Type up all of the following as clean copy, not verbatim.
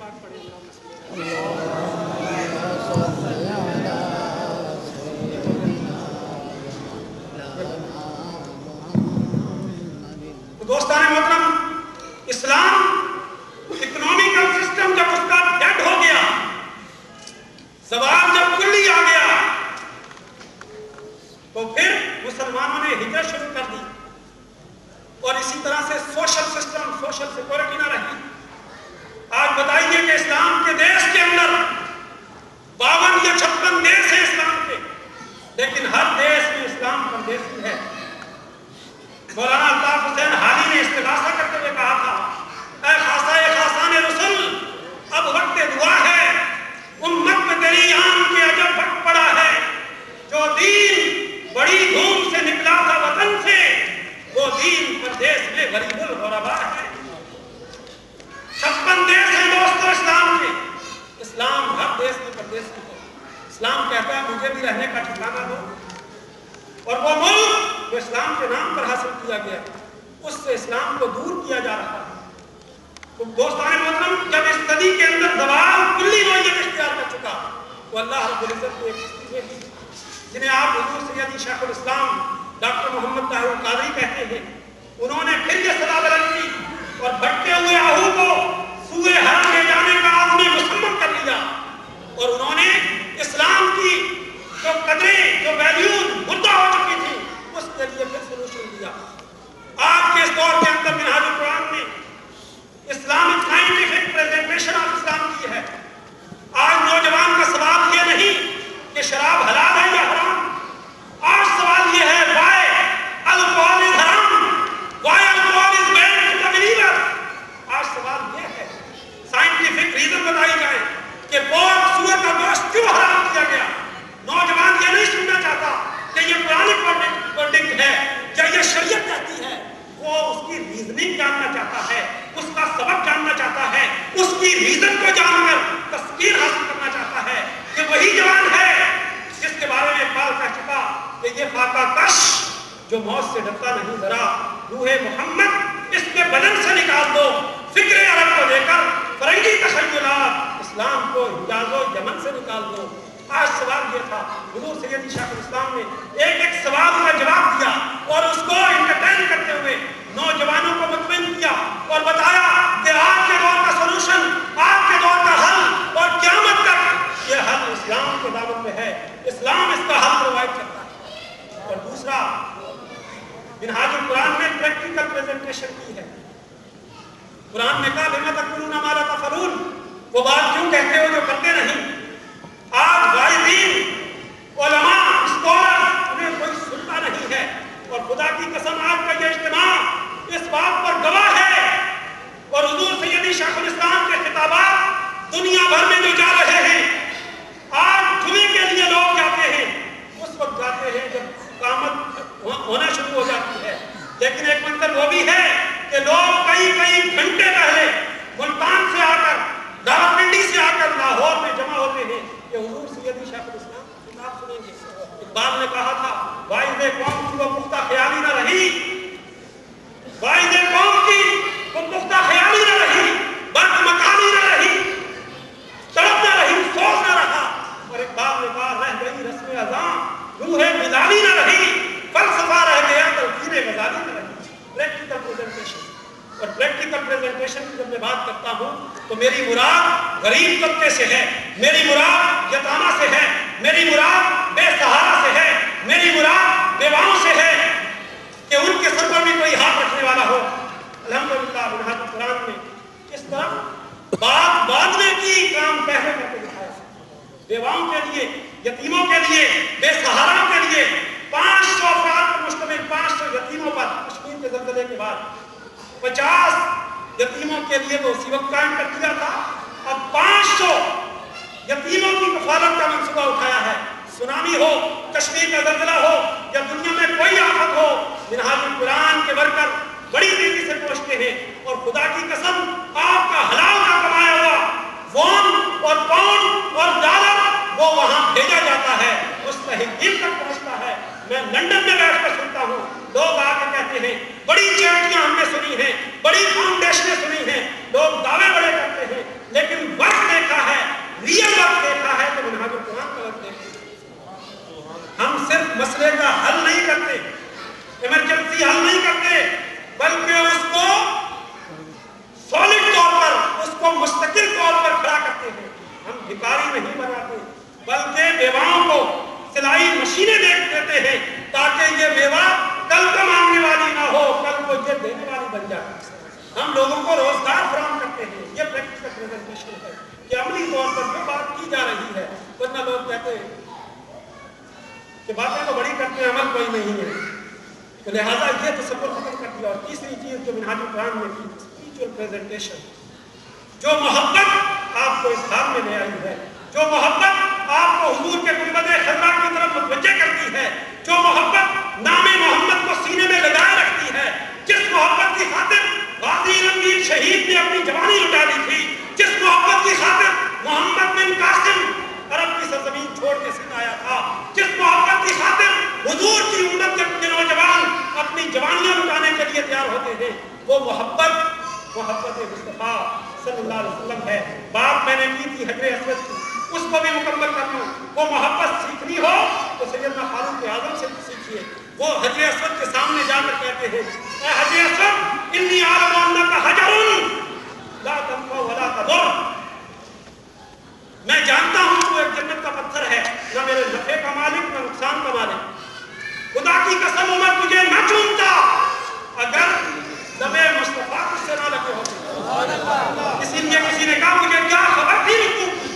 پاک پڑھیں دوستان محترم، اسلام اکنامیکل سسٹم جب اس کا ڈیڈ ہو گیا، زوال جب کلی آ گیا، تو پھر مسلمانوں نے ہجرت شروع کر دی اور اسی طرح سے سوشل سسٹم، سوشل سیکورٹی نہ رہی۔ آج بتائیے کہ اسلام کے دیش کے اندر 52 یا 56 دیش ہیں اسلام کے، لیکن ہر دیش میں اسلام پردیسی ہے۔ مولانا الطاف حسین حالی نے استغاثہ کرتے ہوئے کہا تھا، اے خاصان رسول، اب وقت دعا ہے، امت میں تیری آن کے عجب وقت پڑا ہے، جو دین بڑی دھوم سے نکلا تھا وطن سے، وہ دین پردیس میں غریب الغربا ہے۔ 56 دیش ہیں دوستو اسلام کے، اسلام ہر دیش میں پردیسی ہے۔ اسلام کہتا ہے مجھے بھی رہنے کا ٹھکانہ دو، اور وہ ملک جو اسلام کے نام پر حاصل کیا گیا اس سے اسلام کو دور کیا جا رہا ہے۔ تو دوستان محترم، جب اس صدی کے اندر زوال کلی نوعیت اختیار کر چکا تو اللہ رب العزت کو ایک کشتی بھیجی جنہیں آپ حضور سیدی شیخ الاسلام ڈاکٹر محمد طاہر القادری کہتے ہیں۔ انہوں نے پھر یہ صدا بلند کی اور بھٹکے ہوئے آہو کو سوئے حرم لے جانے کا عزم مصمم کر لیا، اور انہوں نے اسلام کی جو قدریں، جو ویلیوز مردہ ہو چکی تھی، اس کے لیے پھر سلوشن دیا۔ آج کے اس دور کے اندر منہاج القرآن نے اسلامک سائنٹیفک پریزنٹیشن آف اسلام کی ہے۔ آج نوجوان کا سوال یہ نہیں کہ شراب حلال ہے یا حرام، آج سوال یہ ہے why alcohol is haram, why alcohol is bad to the believer۔ آج سوال یہ ہے، سائنٹیفک ریزن بتائی جائے کہ پورک سور کا گوشت کیوں حرام کیا گیا۔ نوجوان یہ نہیں سننا چاہتا کہ یہ قرآنک ورڈنگ ہے یا یہ شریعت کہتی ہے، وہ اس کی ریزننگ جاننا چاہتا ہے، اس کا سبب جاننا چاہتا ہے، اس کی ریزن کو جان کر تصویر حاصل کرنا چاہتا ہے کہ وہی جوان ہے جس کے بارے میں اقبال کہہ چکا کہ یہ فاقہ کش جو موت سے ڈرتا نہیں ذرا، روح محمد اس کے بدن سے نکال دو، فکر عرب کو لے کر فرنگی تخیلات، اسلام کو حجاز و یمن سے نکال دو۔ آج سوال یہ تھا، حضور سیدی شیخ الاسلام نے ایک سوال کا جواب دیا اور اس کو انٹرٹین کرتے ہوئے نوجوانوں کو مطمئن کیا اور بتایا کہ آج کے دور کا سلوشن، آج کے دور کا حل اور قیامت تک یہ حل اسلام کے دامن میں ہے، اسلام اس کا حل پرووائڈ کرتا ہے۔ اور دوسرا، منہاج القرآن میں پریکٹیکل پریزنٹیشن کی ہے۔ قرآن نے کہا لما تقولون ما لا تفعلون، وہ بات کیوں کہتے ہو جو کرتے نہیں۔ آج واعظین، علماء، اسکالر انہیں کوئی سنتا نہیں ہے، اور خدا کی قسم آج کا یہ اجتماع اس بات پر گواہ ہے، اور حضور سیدی شیخ الاسلام کے خطابات دنیا بھر میں جو جا رہے ہیں، آج جمعے کے لیے لوگ جاتے ہیں، اس وقت جاتے ہیں جب قیامت ہونا شروع ہو جاتی ہے، لیکن ایک منظر وہ بھی ہے کہ لوگ کئی گھنٹے پہلے ملتان سے آ کر، راولپنڈی سے آ کر لاہور میں جمع ہوتے ہیں کہ حضور سیدی شیخ الاسلام خطاب سنیں گے۔ اقبال نے کہا تھا، واعظ قوم کی وہ پختہ خیالی نہ رہی، واعظ قوم کی وہ پختہ خیالی نہ رہی، برق مکانی نہ رہی، تڑپ نہ رہی، سوچ نہ رہا، اور اقبال نے کہا رہ گئی رسم اذاں، روح غزالی نہ رہی، فلسفہ رہ گیا تلقین غزالی نہ رہی۔ پریکٹیکل پریزنٹیشن، اور پریکٹیکل پریزنٹیشن کی جب میں بات کرتا ہوں تو میری مراد غریب طبقے سے ہے، میری مراد یتامہ سے ہے، میری مراد بے سہارا سے ہے، میری مراد بیواؤں سے ہے کہ ان کے سر پر بھی کوئی ہاتھ رکھنے والا ہو۔ الحمدللہ منہاج القرآن میں اس طرح بات بعد میں کی، کام پہلے کر کے دکھایا۔ بیواؤں کے لیے، یتیموں کے لیے، بے سہارا کے لیے 500 افراد پر مشتمل 500 یتیموں پر کشمیر کے زلزلے کے بعد 50 یتیموں کے لیے وہ اسی وقت قائم کر دیا تھا، اب 500 یتیموں کی کفالت کا منصوبہ اٹھایا ہے۔ سونامی ہو، کشمیر کا زلزلہ ہو یا دنیا میں کوئی آفت ہو، منہاج القرآن کے ورکر بڑی تیزی سے پہنچتے ہیں، اور خدا کی قسم آپ کا حلال کا کمایا ہوا وون اور پاؤنڈ اور ڈالر وہ وہاں بھیجا جاتا ہے، مستحقین تک پہنچتا ہے۔ میں لندن میں بیٹھ کر سنتا ہوں، لوگ آ کے کہتے ہیں بڑی چیریٹیاں ہم نے سنی ہیں، بڑی فاؤنڈیشنیں سنی ہیں، لوگ دعوے بڑے کرتے ہیں، لیکن چاہتے ہیں. ہم بھکاری نہیں بناتے بلکہ بیواؤں کو سلائی مشینیں دیتے ہیں تاکہ یہ بیوہ کل کو مانگنے والی نہ ہو, کل کو یہ دینے والی بن جائے. ہم لوگوں کو روزگار فراہم کرتے ہیں. یہ پریکٹیکل پریزنٹیشن ہے کہ عملی طور پر جو بات کی جا رہی ہے. ورنہ لوگ کہتے ہیں کہ باتیں تو بڑی کرتے ہیں, عمل کوئی نہیں ہے. تو لہٰذا یہ تصور ختم کر دیا. اور تیسری چیز جو منہاج القرآن میں کی, اسپریچول پریزنٹیشن, جو محبت آپ کو اس حال میں لے آئی ہے, جو محبت آپ کو حضور کے گنبد خضرا کی طرف متوجہ کرتی ہے, جو محبت نام محمد کو سینے میں لگائے رکھتی ہے, جس محبت کی خاطر غازی رنگین شہید نے اپنی جوانی لٹا دی تھی, جس محبت کی خاطر محمد بن قاسم عرب کی سرزمین چھوڑ کے سندھ آیا تھا, جس محبت کی خاطر حضور کی امت کے نوجوان اپنی جوانیاں لٹانے کے لیے تیار ہوتے ہیں, وہ محبت مصطفیٰ صلی اللہ علیہ وسلم ہے. بات میں نے کی تھی حجر اسود کی, اس کو بھی مکمل کر لوں. وہ محبت سیکھنی ہو تو سیدنا فاروق اعظم سے سیکھیے. وہ حجر اسود کے سامنے جا کر کہتے ہیں, اے حجر اسود انی اعلم انک حجر لا تنفع ولا تضر, میں جانتا ہوں تو ایک جنت کا پتھر ہے, نہ میرے نفع کا مالک نہ نقصان کا مالک. خدا کی قسم عمر تجھے نہ چونتا اگر دمے مصطفیٰ سے نہ لگے ہوتے. اسی لیے کسی نے کہا مجھے کیا خبر تھی رکوع کی,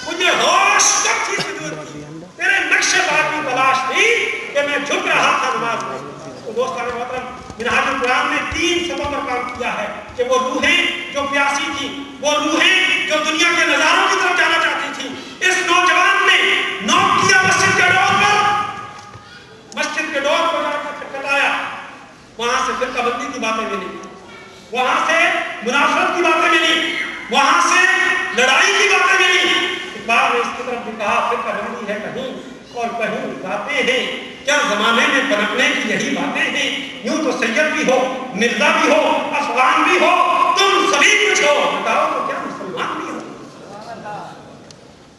مجھے ہوش کب تھی سجود کی, تیرے نقش پا کی تلاش تھی کہ میں جھک رہا تھا نماز میں. تو دوستان محترم, منہاج القرآن نے 3 سبب پر کام کیا ہے کہ وہ روحیں جو پیاسی تھی, وہ روحیں جو دنیا کے نظاروں کی طرف جانا چاہتی تھی, اس نوجوان نے نوک کیا مسجد کے ڈور پر, مسجد کے ڈور پر جا کر کھٹکھٹایا. وہاں سے فرقہ بندی کی باتیں ملی, وہاں سے منافرت کی باتیں ملی, وہاں سے لڑائی کی باتیں ملی. اقبال نے اس کی طرف بھی کہا فرقہ بندی ہے کہیں اور کہیں گاتے ہیں, کیا زمانے میں پنپنے کی یہی باتیں ہیں. یوں تو سید بھی ہو, مرزا بھی ہو, افغان بھی ہو, تم سبھی کچھ ہو, بتاؤ تو کیا مسلمان بھی ہو.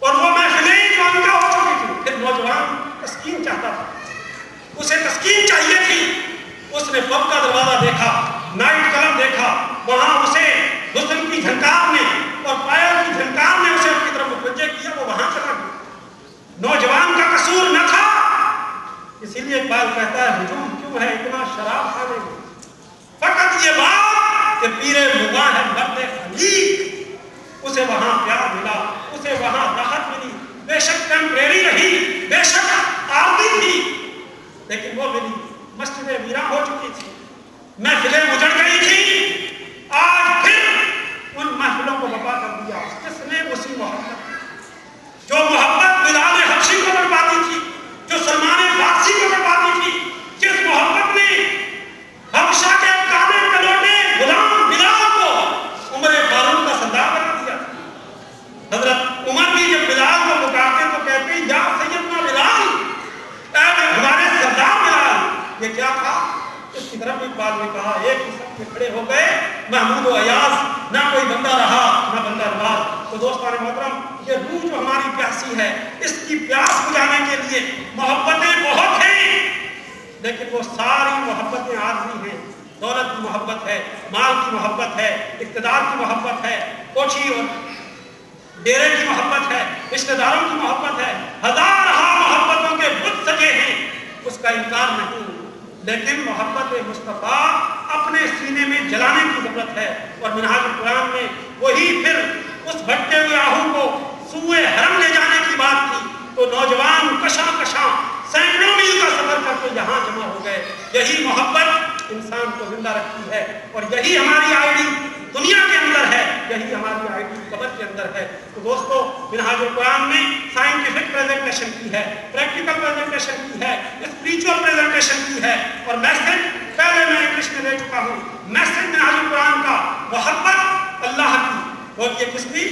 اور وہ محفلیں جو ان کا ہو چکی تھی. پھر نوجوان تسکین چاہتا تھا, اسے تسکین چاہیے تھی. اس نے پب کا دروازہ دیکھا, نائٹ کلب دیکھا, وہاں اسے حسن کی جھنکار نے اور پائل کی جھنکار نے اسے اپنی طرف متوجہ کیا, وہ وہاں چلا گیا. نوجوان کا قصور نہ تھا, اسی لیے اقبال کہتا ہے ہجوم کیوں ہے اتنا شراب کھانے میں, فقط یہ بات کہ پیر مغاں ہے مرد خلیق, اسے وہاں پیار ملا, اسے وہاں راحت ملی. بے شک ٹیمپریری رہی, بے شک عارضی تھی, لیکن وہ ملی. مسجدیں ویران ہو چکی تھی, محفلیں اجڑ گئی تھی. آج پھر ان محفلوں کو برپا کر دیا جس نے اسی محبت, جو محبت بلال حبشی کو برپاتی تھی, جو سلمان فارسی کو برپاتی تھی, جس محبت نے حبشہ کے کانے کلوٹے غلام بلال کو عمر فاروق کا سردار بنا دیا. حضرت عمر بھی جب بلال کو پکارتے تو کہتے ہیں یا سیدنا بلال, اے ہمارے سردار بلال. یہ کیا تھا؟ اس کی طرف اقبال نے کہا ایک ہی سب میں کھڑے ہو گئے محمود و ایاز, نہ کوئی بندہ رہا نہ بندہ نواز. تو دوستان محترم, یہ روح جو ہماری پیاسی ہے, اس کی پیاس بجھانے کے لیے محبتیں بہت ہیں, لیکن وہ ساری محبتیں عارضی ہیں. دولت کی محبت ہے, مال کی محبت ہے, اقتدار کی محبت ہے, کوٹھی اور ڈیرے کی محبت ہے, رشتہ داروں کی محبت ہے, ہزارہا محبتوں کے بت سجے ہیں, اس کا انکار نہیں. لیکن محبت مصطفیٰ اپنے سینے میں جلانے کی ضرورت ہے. اور منہاج القرآن میں وہی پھر اس بھٹکے ہوئے آہو کو سوئے حرم لے جانے کی بات کی تو نوجوان کشاں سینکڑوں میل کا سفر کر کے یہاں جمع ہو گئے. یہی محبت انسان کو زندہ رکھتی ہے, اور یہی ہماری آئی ڈی دنیا کے اندر ہے, یہی ہماری آئی ڈی قبر کے اندر ہے. تو دوستو, منہاج القرآن نے سائنٹیفک پریزنٹیشن کی ہے, پریکٹیکل پریزنٹیشن کی ہے, اسپریچول پریزنٹیشن کی ہے, اور میسج پہلے میں انگلش میں دے چکا ہوں. میسج منہاج القرآن کا محبت اللہ کی, اور یہ کس کی؟